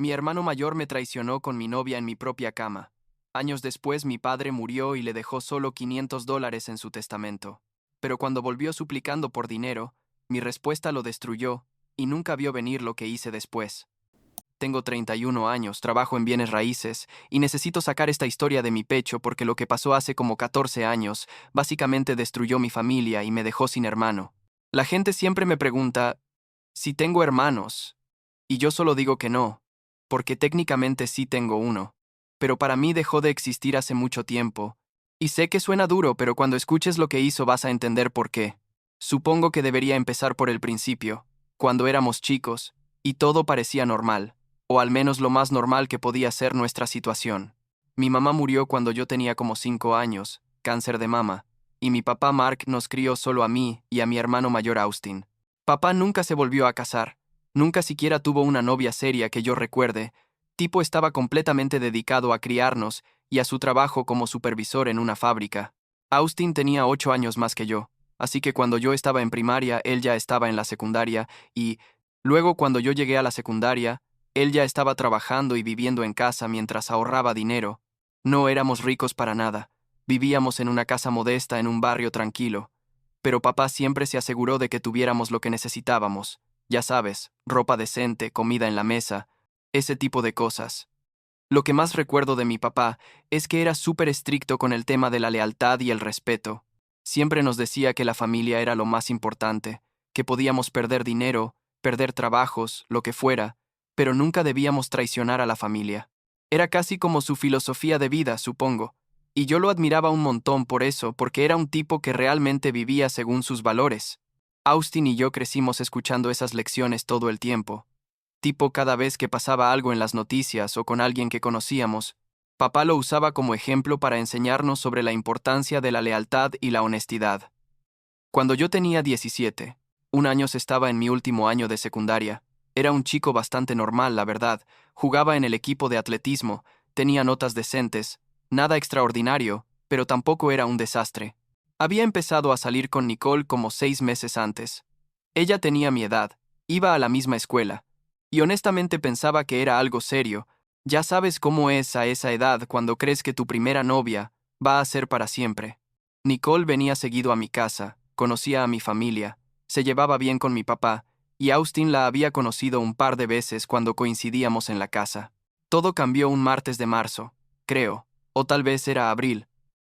Mi hermano mayor me traicionó con mi novia en mi propia cama. Años después mi padre murió y le dejó solo $500 en su testamento. Pero cuando volvió suplicando por dinero, mi respuesta lo destruyó y nunca vio venir lo que hice después. Tengo 31 años, trabajo en bienes raíces y necesito sacar esta historia de mi pecho porque lo que pasó hace como 14 años básicamente destruyó mi familia y me dejó sin hermano. La gente siempre me pregunta si tengo hermanos y yo solo digo que no, porque técnicamente sí tengo uno, pero para mí dejó de existir hace mucho tiempo. Y sé que suena duro, pero cuando escuches lo que hizo vas a entender por qué. Supongo que debería empezar por el principio, cuando éramos chicos, y todo parecía normal, o al menos lo más normal que podía ser nuestra situación. Mi mamá murió cuando yo tenía como 5 años, cáncer de mama, y mi papá Mark nos crió solo a mí y a mi hermano mayor Austin. Papá nunca se volvió a casar, nunca siquiera tuvo una novia seria que yo recuerde. Tipo estaba completamente dedicado a criarnos y a su trabajo como supervisor en una fábrica. Austin tenía 8 años más que yo, así que cuando yo estaba en primaria, él ya estaba en la secundaria y, luego cuando yo llegué a la secundaria, él ya estaba trabajando y viviendo en casa mientras ahorraba dinero. No éramos ricos para nada, vivíamos en una casa modesta en un barrio tranquilo, pero papá siempre se aseguró de que tuviéramos lo que necesitábamos, ya sabes, ropa decente, comida en la mesa, ese tipo de cosas. Lo que más recuerdo de mi papá es que era súper estricto con el tema de la lealtad y el respeto. Siempre nos decía que la familia era lo más importante, que podíamos perder dinero, perder trabajos, lo que fuera, pero nunca debíamos traicionar a la familia. Era casi como su filosofía de vida, supongo, y yo lo admiraba un montón por eso, porque era un tipo que realmente vivía según sus valores. Austin y yo crecimos escuchando esas lecciones todo el tiempo. Tipo cada vez que pasaba algo en las noticias o con alguien que conocíamos, papá lo usaba como ejemplo para enseñarnos sobre la importancia de la lealtad y la honestidad. Cuando yo tenía 17, un año estaba en mi último año de secundaria. Era un chico bastante normal, la verdad. Jugaba en el equipo de atletismo, tenía notas decentes, nada extraordinario, pero tampoco era un desastre. Había empezado a salir con Nicole como 6 meses antes. Ella tenía mi edad, iba a la misma escuela, y honestamente pensaba que era algo serio. Ya sabes cómo es a esa edad cuando crees que tu primera novia va a ser para siempre. Nicole venía seguido a mi casa, conocía a mi familia, se llevaba bien con mi papá, y Austin la había conocido un par de veces cuando coincidíamos en la casa. Todo cambió un martes de marzo, creo, o tal vez era abril.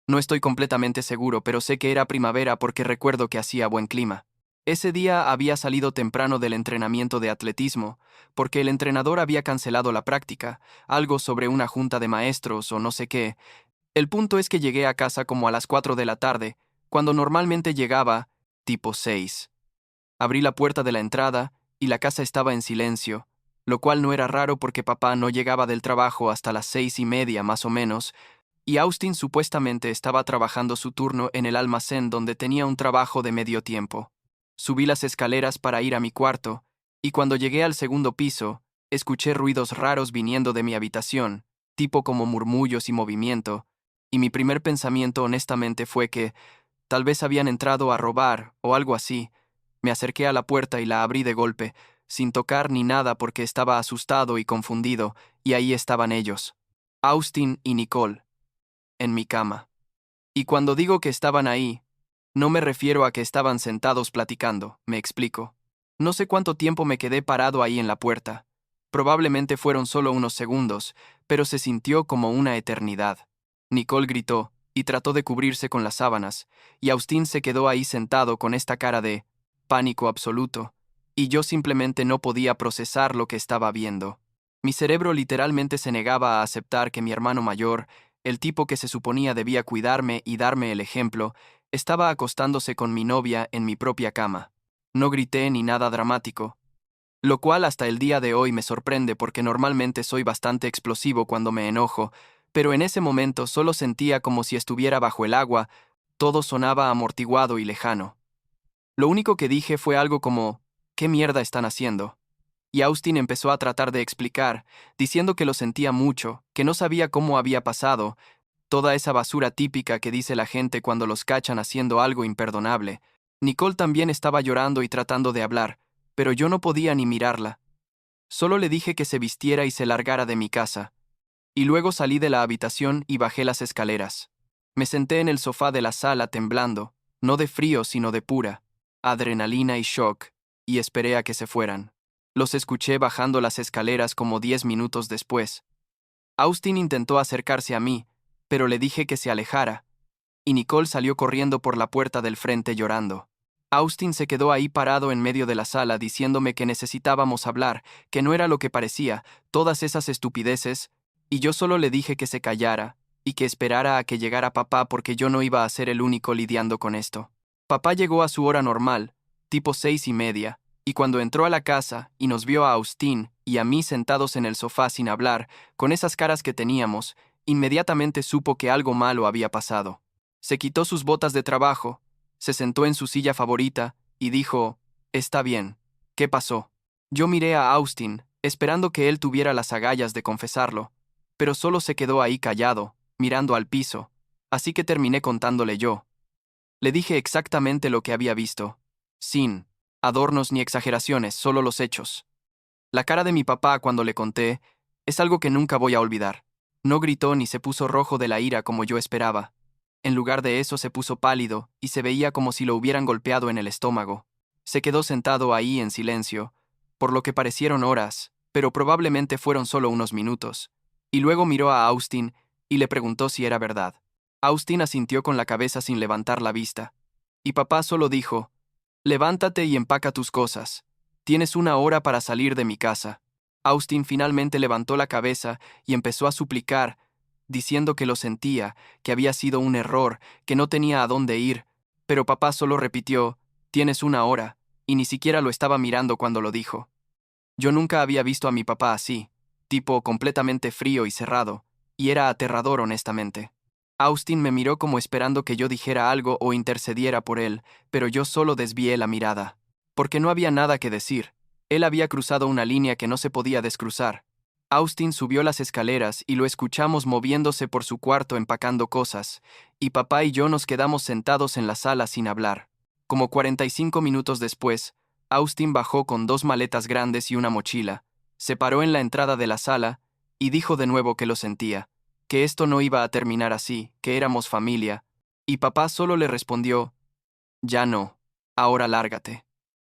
No estoy completamente seguro, pero sé que era primavera porque recuerdo que hacía buen clima. Ese día había salido temprano del entrenamiento de atletismo, porque el entrenador había cancelado la práctica, algo sobre una junta de maestros o no sé qué. El punto es que llegué a casa como a las 4 de la tarde, cuando normalmente llegaba, tipo 6. Abrí la puerta de la entrada y la casa estaba en silencio, lo cual no era raro porque papá no llegaba del trabajo hasta las 6:30 más o menos, y Austin supuestamente estaba trabajando su turno en el almacén donde tenía un trabajo de medio tiempo. Subí las escaleras para ir a mi cuarto, y cuando llegué al segundo piso, escuché ruidos raros viniendo de mi habitación, tipo como murmullos y movimiento, y mi primer pensamiento honestamente fue que tal vez habían entrado a robar o algo así. Me acerqué a la puerta y la abrí de golpe, sin tocar ni nada porque estaba asustado y confundido, y ahí estaban ellos, Austin y Nicole, en mi cama. Y cuando digo que estaban ahí, no me refiero a que estaban sentados platicando, me explico. No sé cuánto tiempo me quedé parado ahí en la puerta. Probablemente fueron solo unos segundos, pero se sintió como una eternidad. Nicole gritó y trató de cubrirse con las sábanas, y Austin se quedó ahí sentado con esta cara de pánico absoluto, y yo simplemente no podía procesar lo que estaba viendo. Mi cerebro literalmente se negaba a aceptar que mi hermano mayor, el tipo que se suponía debía cuidarme y darme el ejemplo, estaba acostándose con mi novia en mi propia cama. No grité ni nada dramático, lo cual hasta el día de hoy me sorprende porque normalmente soy bastante explosivo cuando me enojo, pero en ese momento solo sentía como si estuviera bajo el agua, todo sonaba amortiguado y lejano. Lo único que dije fue algo como, ¿qué mierda están haciendo? Y Austin empezó a tratar de explicar, diciendo que lo sentía mucho, que no sabía cómo había pasado, toda esa basura típica que dice la gente cuando los cachan haciendo algo imperdonable. Nicole también estaba llorando y tratando de hablar, pero yo no podía ni mirarla. Solo le dije que se vistiera y se largara de mi casa. Y luego salí de la habitación y bajé las escaleras. Me senté en el sofá de la sala temblando, no de frío sino de pura adrenalina y shock, y esperé a que se fueran. Los escuché bajando las escaleras como 10 minutos después. Austin intentó acercarse a mí, pero le dije que se alejara, y Nicole salió corriendo por la puerta del frente llorando. Austin se quedó ahí parado en medio de la sala diciéndome que necesitábamos hablar, que no era lo que parecía, todas esas estupideces, y yo solo le dije que se callara, y que esperara a que llegara papá porque yo no iba a ser el único lidiando con esto. Papá llegó a su hora normal, tipo 6:30, y cuando entró a la casa y nos vio a Austin y a mí sentados en el sofá sin hablar, con esas caras que teníamos, inmediatamente supo que algo malo había pasado. Se quitó sus botas de trabajo, se sentó en su silla favorita y dijo, «Está bien. ¿Qué pasó?» Yo miré a Austin, esperando que él tuviera las agallas de confesarlo, pero solo se quedó ahí callado, mirando al piso, así que terminé contándole yo. Le dije exactamente lo que había visto, sin adornos ni exageraciones, solo los hechos. La cara de mi papá cuando le conté es algo que nunca voy a olvidar. No gritó ni se puso rojo de la ira como yo esperaba. En lugar de eso se puso pálido y se veía como si lo hubieran golpeado en el estómago. Se quedó sentado ahí en silencio, por lo que parecieron horas, pero probablemente fueron solo unos minutos. Y luego miró a Austin y le preguntó si era verdad. Austin asintió con la cabeza sin levantar la vista. Y papá solo dijo, «Levántate y empaca tus cosas. Tienes 1 hora para salir de mi casa». Austin finalmente levantó la cabeza y empezó a suplicar, diciendo que lo sentía, que había sido un error, que no tenía a dónde ir, pero papá solo repitió, «Tienes 1 hora», y ni siquiera lo estaba mirando cuando lo dijo. Yo nunca había visto a mi papá así, tipo completamente frío y cerrado, y era aterrador honestamente. Austin me miró como esperando que yo dijera algo o intercediera por él, pero yo solo desvié la mirada. Porque no había nada que decir. Él había cruzado una línea que no se podía descruzar. Austin subió las escaleras y lo escuchamos moviéndose por su cuarto empacando cosas, y papá y yo nos quedamos sentados en la sala sin hablar. Como 45 minutos después, Austin bajó con 2 maletas grandes y una mochila, se paró en la entrada de la sala y dijo de nuevo que lo sentía, que esto no iba a terminar así, que éramos familia, y papá solo le respondió, «Ya no, ahora lárgate».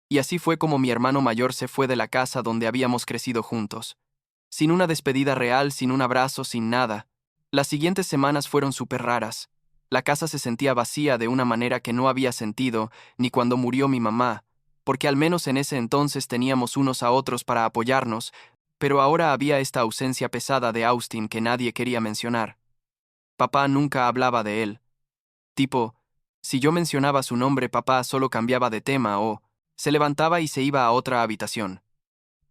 Y así fue como mi hermano mayor se fue de la casa donde habíamos crecido juntos. Sin una despedida real, sin un abrazo, sin nada. Las siguientes semanas fueron súper raras. La casa se sentía vacía de una manera que no había sentido ni cuando murió mi mamá, porque al menos en ese entonces teníamos unos a otros para apoyarnos, pero ahora había esta ausencia pesada de Austin que nadie quería mencionar. Papá nunca hablaba de él. Tipo, si yo mencionaba su nombre, papá solo cambiaba de tema o se levantaba y se iba a otra habitación.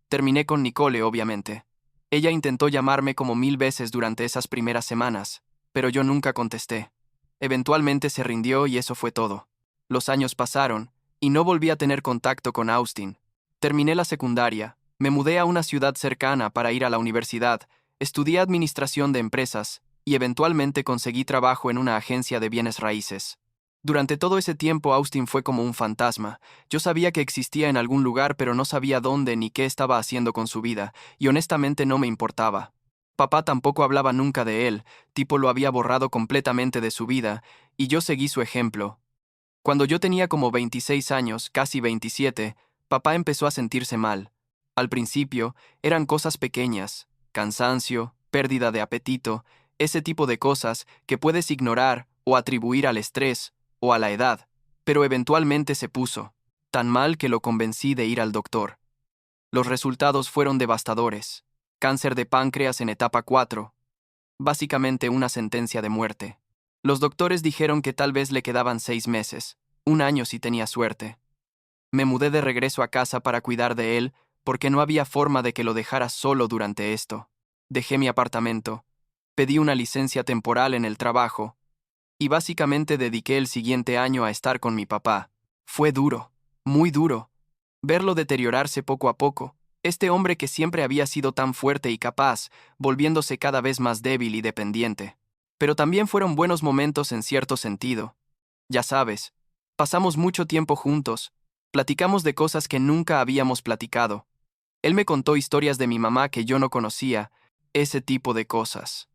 Terminé con Nicole, obviamente. Ella intentó llamarme como 1000 veces durante esas primeras semanas, pero yo nunca contesté. Eventualmente se rindió y eso fue todo. Los años pasaron, y no volví a tener contacto con Austin. Terminé la secundaria, me mudé a una ciudad cercana para ir a la universidad, estudié administración de empresas, y eventualmente conseguí trabajo en una agencia de bienes raíces. Durante todo ese tiempo Austin fue como un fantasma. Yo sabía que existía en algún lugar, pero no sabía dónde ni qué estaba haciendo con su vida, y honestamente no me importaba. Papá tampoco hablaba nunca de él, tipo lo había borrado completamente de su vida, y yo seguí su ejemplo. Cuando yo tenía como 26 años, casi 27, papá empezó a sentirse mal. Al principio, eran cosas pequeñas, cansancio, pérdida de apetito, ese tipo de cosas que puedes ignorar o atribuir al estrés o a la edad, pero eventualmente se puso tan mal que lo convencí de ir al doctor. Los resultados fueron devastadores. Cáncer de páncreas en etapa 4. Básicamente una sentencia de muerte. Los doctores dijeron que tal vez le quedaban 6 meses, 1 año si tenía suerte. Me mudé de regreso a casa para cuidar de él porque no había forma de que lo dejara solo durante esto. Dejé mi apartamento, pedí una licencia temporal en el trabajo y básicamente dediqué el siguiente año a estar con mi papá. Fue duro, muy duro, verlo deteriorarse poco a poco, este hombre que siempre había sido tan fuerte y capaz, volviéndose cada vez más débil y dependiente. Pero también fueron buenos momentos en cierto sentido. Ya sabes, pasamos mucho tiempo juntos, platicamos de cosas que nunca habíamos platicado. Él me contó historias de mi mamá que yo no conocía, ese tipo de cosas.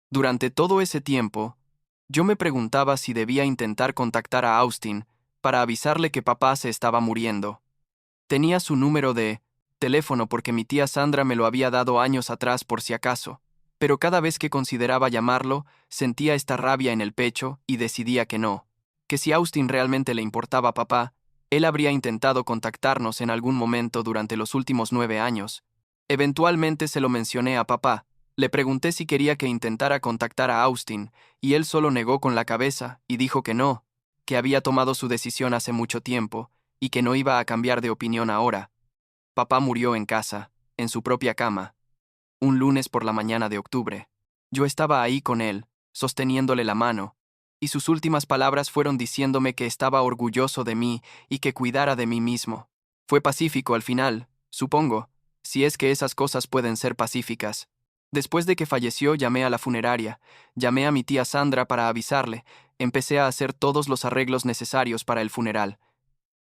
Durante todo ese tiempo, yo me preguntaba si debía intentar contactar a Austin para avisarle que papá se estaba muriendo. Tenía su número de teléfono porque mi tía Sandra me lo había dado años atrás por si acaso, pero cada vez que consideraba llamarlo, sentía esta rabia en el pecho y decidía que no, que si Austin realmente le importaba a papá, él habría intentado contactarnos en algún momento durante los últimos 9 años. Eventualmente se lo mencioné a papá, le pregunté si quería que intentara contactar a Austin, y él solo negó con la cabeza y dijo que no, que había tomado su decisión hace mucho tiempo, y que no iba a cambiar de opinión ahora. Papá murió en casa, en su propia cama, un lunes por la mañana de octubre. Yo estaba ahí con él, sosteniéndole la mano, y sus últimas palabras fueron diciéndome que estaba orgulloso de mí y que cuidara de mí mismo. Fue pacífico al final, supongo, si es que esas cosas pueden ser pacíficas. Después de que falleció, llamé a la funeraria, llamé a mi tía Sandra para avisarle, empecé a hacer todos los arreglos necesarios para el funeral.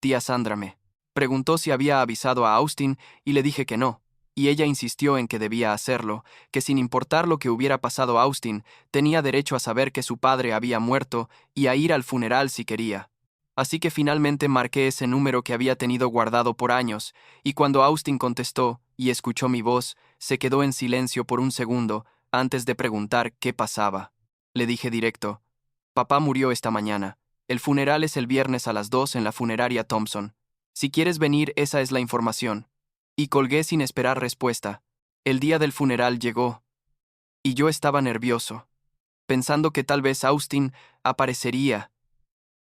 Tía Sandra me preguntó si había avisado a Austin y le dije que no, y ella insistió en que debía hacerlo, que sin importar lo que hubiera pasado a Austin, tenía derecho a saber que su padre había muerto y a ir al funeral si quería. Así que finalmente marqué ese número que había tenido guardado por años, y cuando Austin contestó y escuchó mi voz, se quedó en silencio por un segundo antes de preguntar qué pasaba. Le dije directo: papá murió esta mañana. El funeral es el viernes a las 2 en la funeraria Thompson. Si quieres venir, esa es la información. Y colgué sin esperar respuesta. El día del funeral llegó, y yo estaba nervioso, pensando que tal vez Austin aparecería,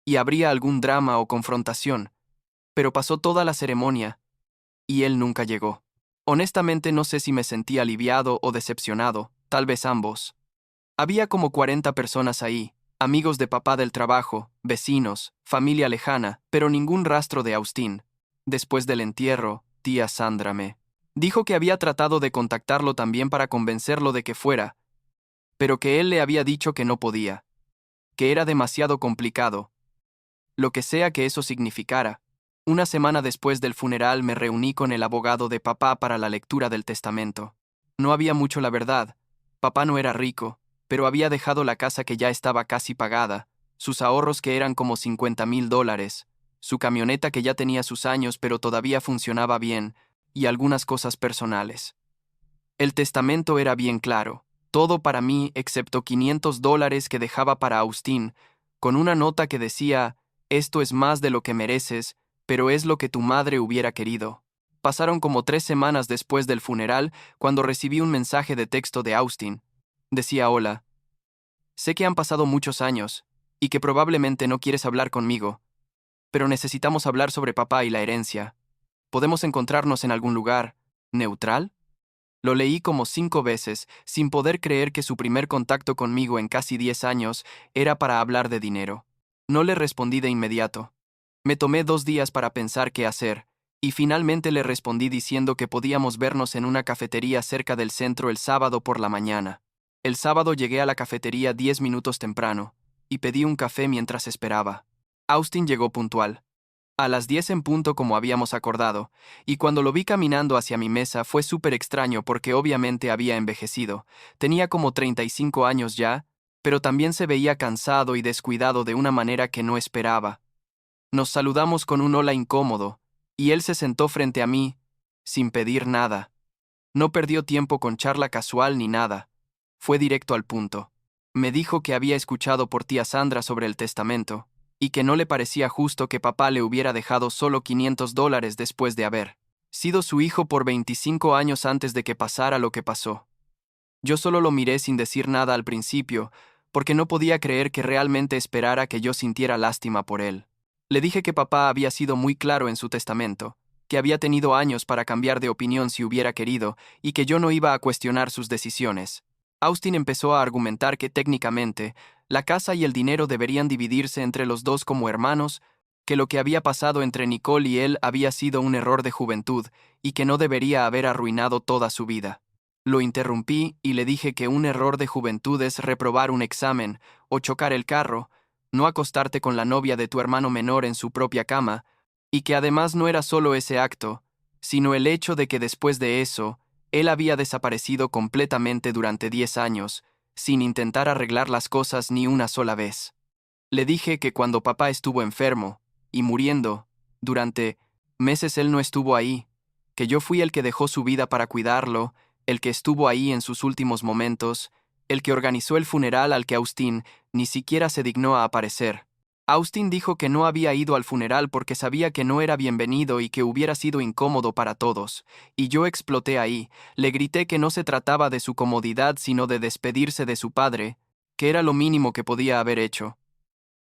y habría algún drama o confrontación, pero pasó toda la ceremonia, y él nunca llegó. Honestamente no sé si me sentí aliviado o decepcionado, tal vez ambos. Había como 40 personas ahí, amigos de papá del trabajo, vecinos, familia lejana, pero ningún rastro de Austin. Después del entierro, tía Sandra me dijo que había tratado de contactarlo también para convencerlo de que fuera, pero que él le había dicho que no podía, que era demasiado complicado, lo que sea que eso significara. Una semana después del funeral me reuní con el abogado de papá para la lectura del testamento. No había mucho, la verdad. Papá no era rico, pero había dejado la casa que ya estaba casi pagada, sus ahorros que eran como $50,000, su camioneta que ya tenía sus años pero todavía funcionaba bien, y algunas cosas personales. El testamento era bien claro, todo para mí excepto $500 que dejaba para Austin, con una nota que decía: esto es más de lo que mereces, pero es lo que tu madre hubiera querido. Pasaron como 3 semanas después del funeral cuando recibí un mensaje de texto de Austin. Decía: hola, sé que han pasado muchos años, y que probablemente no quieres hablar conmigo, pero necesitamos hablar sobre papá y la herencia. ¿Podemos encontrarnos en algún lugar neutral? Lo leí como 5 veces, sin poder creer que su primer contacto conmigo en casi 10 años era para hablar de dinero. No le respondí de inmediato. Me tomé 2 días para pensar qué hacer, y finalmente le respondí diciendo que podíamos vernos en una cafetería cerca del centro el sábado por la mañana. El sábado llegué a la cafetería 10 minutos temprano, y pedí un café mientras esperaba. Austin llegó puntual, a las 10 en punto como habíamos acordado, y cuando lo vi caminando hacia mi mesa fue súper extraño porque obviamente había envejecido. Tenía como 35 años ya, pero también se veía cansado y descuidado de una manera que no esperaba. Nos saludamos con un hola incómodo, y él se sentó frente a mí, sin pedir nada. No perdió tiempo con charla casual ni nada. Fue directo al punto. Me dijo que había escuchado por tía Sandra sobre el testamento, y que no le parecía justo que papá le hubiera dejado solo $500 después de haber sido su hijo por 25 años antes de que pasara lo que pasó. Yo solo lo miré sin decir nada al principio, porque no podía creer que realmente esperara que yo sintiera lástima por él. Le dije que papá había sido muy claro en su testamento, que había tenido años para cambiar de opinión si hubiera querido, y que yo no iba a cuestionar sus decisiones. Austin empezó a argumentar que técnicamente, la casa y el dinero deberían dividirse entre los dos como hermanos, que lo que había pasado entre Nicole y él había sido un error de juventud y que no debería haber arruinado toda su vida. Lo interrumpí y le dije que un error de juventud es reprobar un examen o chocar el carro, no acostarte con la novia de tu hermano menor en su propia cama, y que además no era solo ese acto, sino el hecho de que después de eso, él había desaparecido completamente durante 10 años, sin intentar arreglar las cosas ni una sola vez. Le dije que cuando papá estuvo enfermo y muriendo, durante meses él no estuvo ahí, que yo fui el que dejó su vida para cuidarlo, el que estuvo ahí en sus últimos momentos, el que organizó el funeral al que Austin ni siquiera se dignó a aparecer. Austin dijo que no había ido al funeral porque sabía que no era bienvenido y que hubiera sido incómodo para todos, y yo exploté ahí, le grité que no se trataba de su comodidad sino de despedirse de su padre, que era lo mínimo que podía haber hecho.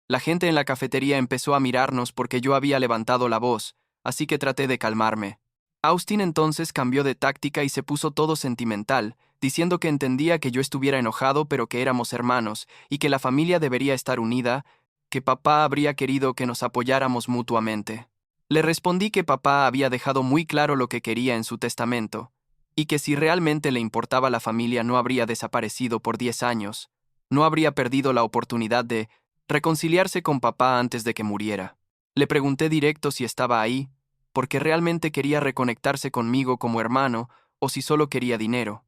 La gente en la cafetería empezó a mirarnos porque yo había levantado la voz, así que traté de calmarme. Austin entonces cambió de táctica y se puso todo sentimental, diciendo que entendía que yo estuviera enojado pero que éramos hermanos y que la familia debería estar unida, que papá habría querido que nos apoyáramos mutuamente. Le respondí que papá había dejado muy claro lo que quería en su testamento, y que si realmente le importaba la familia no habría desaparecido por 10 años, no habría perdido la oportunidad de reconciliarse con papá antes de que muriera. Le pregunté directo si estaba ahí, porque realmente quería reconectarse conmigo como hermano o si solo quería dinero.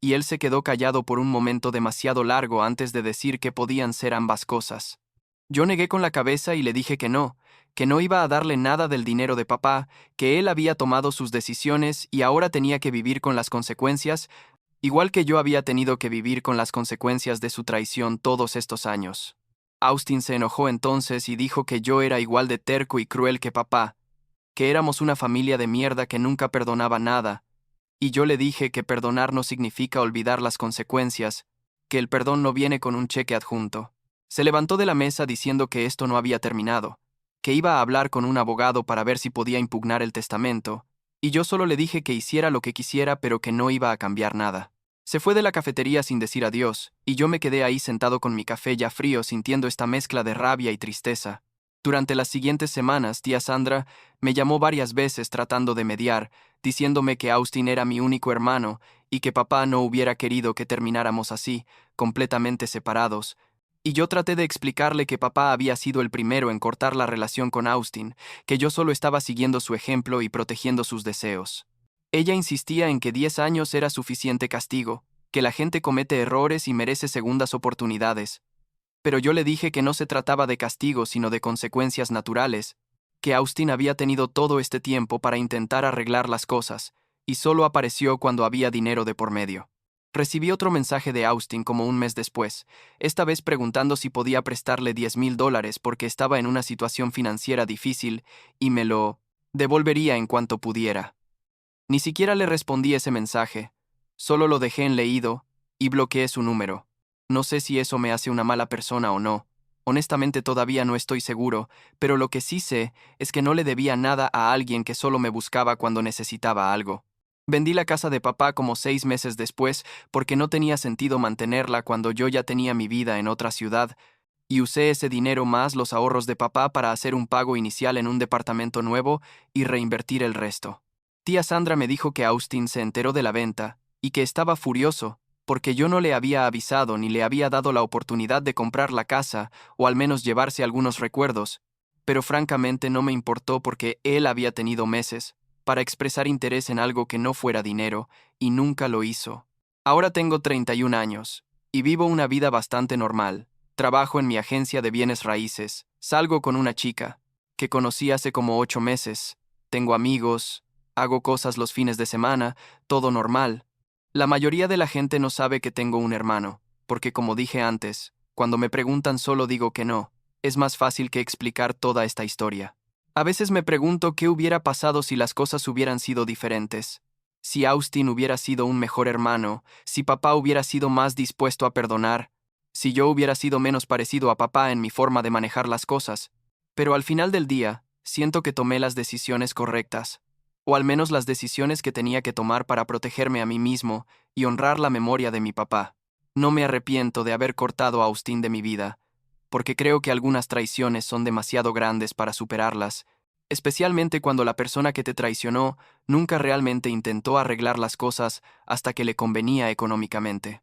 Y él se quedó callado por un momento demasiado largo antes de decir que podían ser ambas cosas. Yo negué con la cabeza y le dije que no iba a darle nada del dinero de papá, que él había tomado sus decisiones y ahora tenía que vivir con las consecuencias, igual que yo había tenido que vivir con las consecuencias de su traición todos estos años. Austin se enojó entonces y dijo que yo era igual de terco y cruel que papá, que éramos una familia de mierda que nunca perdonaba nada, y yo le dije que perdonar no significa olvidar las consecuencias, que el perdón no viene con un cheque adjunto. Se levantó de la mesa diciendo que esto no había terminado, que iba a hablar con un abogado para ver si podía impugnar el testamento, y yo solo le dije que hiciera lo que quisiera pero que no iba a cambiar nada. Se fue de la cafetería sin decir adiós, y yo me quedé ahí sentado con mi café ya frío sintiendo esta mezcla de rabia y tristeza. Durante las siguientes semanas, tía Sandra me llamó varias veces tratando de mediar, diciéndome que Austin era mi único hermano y que papá no hubiera querido que termináramos así, completamente separados. Y yo traté de explicarle que papá había sido el primero en cortar la relación con Austin, que yo solo estaba siguiendo su ejemplo y protegiendo sus deseos. Ella insistía en que 10 años era suficiente castigo, que la gente comete errores y merece segundas oportunidades. Pero yo le dije que no se trataba de castigo sino de consecuencias naturales, que Austin había tenido todo este tiempo para intentar arreglar las cosas, y solo apareció cuando había dinero de por medio. Recibí otro mensaje de Austin como un mes después, esta vez preguntando si podía prestarle $10,000 porque estaba en una situación financiera difícil y me lo devolvería en cuanto pudiera. Ni siquiera le respondí ese mensaje, solo lo dejé en leído y bloqueé su número. No sé si eso me hace una mala persona o no. Honestamente todavía no estoy seguro, pero lo que sí sé es que no le debía nada a alguien que solo me buscaba cuando necesitaba algo. Vendí la casa de papá como 6 meses después porque no tenía sentido mantenerla cuando yo ya tenía mi vida en otra ciudad, y usé ese dinero más los ahorros de papá para hacer un pago inicial en un departamento nuevo y reinvertir el resto. Tía Sandra me dijo que Austin se enteró de la venta y que estaba furioso porque yo no le había avisado ni le había dado la oportunidad de comprar la casa o al menos llevarse algunos recuerdos, pero francamente no me importó porque él había tenido meses para expresar interés en algo que no fuera dinero y nunca lo hizo. Ahora tengo 31 años y vivo una vida bastante normal. Trabajo en mi agencia de bienes raíces, salgo con una chica que conocí hace como 8 meses, tengo amigos, hago cosas los fines de semana, todo normal. La mayoría de la gente no sabe que tengo un hermano, porque como dije antes, cuando me preguntan solo digo que no, es más fácil que explicar toda esta historia. A veces me pregunto qué hubiera pasado si las cosas hubieran sido diferentes. Si Austin hubiera sido un mejor hermano, si papá hubiera sido más dispuesto a perdonar, si yo hubiera sido menos parecido a papá en mi forma de manejar las cosas. Pero al final del día, siento que tomé las decisiones correctas, o al menos las decisiones que tenía que tomar para protegerme a mí mismo y honrar la memoria de mi papá. No me arrepiento de haber cortado a Austin de mi vida, porque creo que algunas traiciones son demasiado grandes para superarlas, especialmente cuando la persona que te traicionó nunca realmente intentó arreglar las cosas hasta que le convenía económicamente.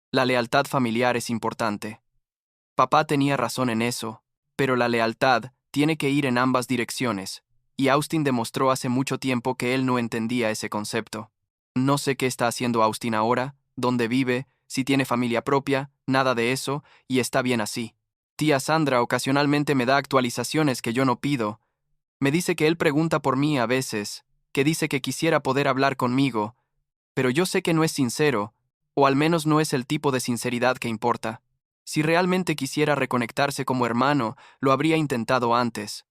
La lealtad familiar es importante. Papá tenía razón en eso, pero la lealtad tiene que ir en ambas direcciones. y Austin demostró hace mucho tiempo que él no entendía ese concepto. No sé qué está haciendo Austin ahora, dónde vive, si tiene familia propia, nada de eso, y está bien así. Tía Sandra ocasionalmente me da actualizaciones que yo no pido. Me dice que él pregunta por mí a veces, que dice que quisiera poder hablar conmigo, pero yo sé que no es sincero, o al menos no es el tipo de sinceridad que importa. Si realmente quisiera reconectarse como hermano, lo habría intentado antes,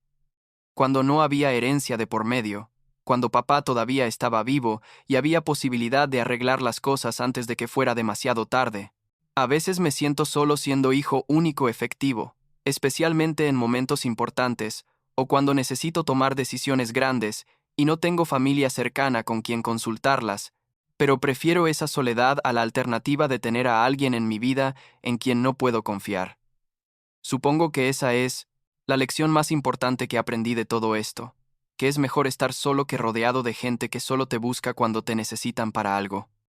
cuando no había herencia de por medio, cuando papá todavía estaba vivo y había posibilidad de arreglar las cosas antes de que fuera demasiado tarde. A veces me siento solo siendo hijo único efectivo, especialmente en momentos importantes o cuando necesito tomar decisiones grandes y no tengo familia cercana con quien consultarlas, pero prefiero esa soledad a la alternativa de tener a alguien en mi vida en quien no puedo confiar. Supongo que esa es la lección más importante que aprendí de todo esto, que es mejor estar solo que rodeado de gente que solo te busca cuando te necesitan para algo.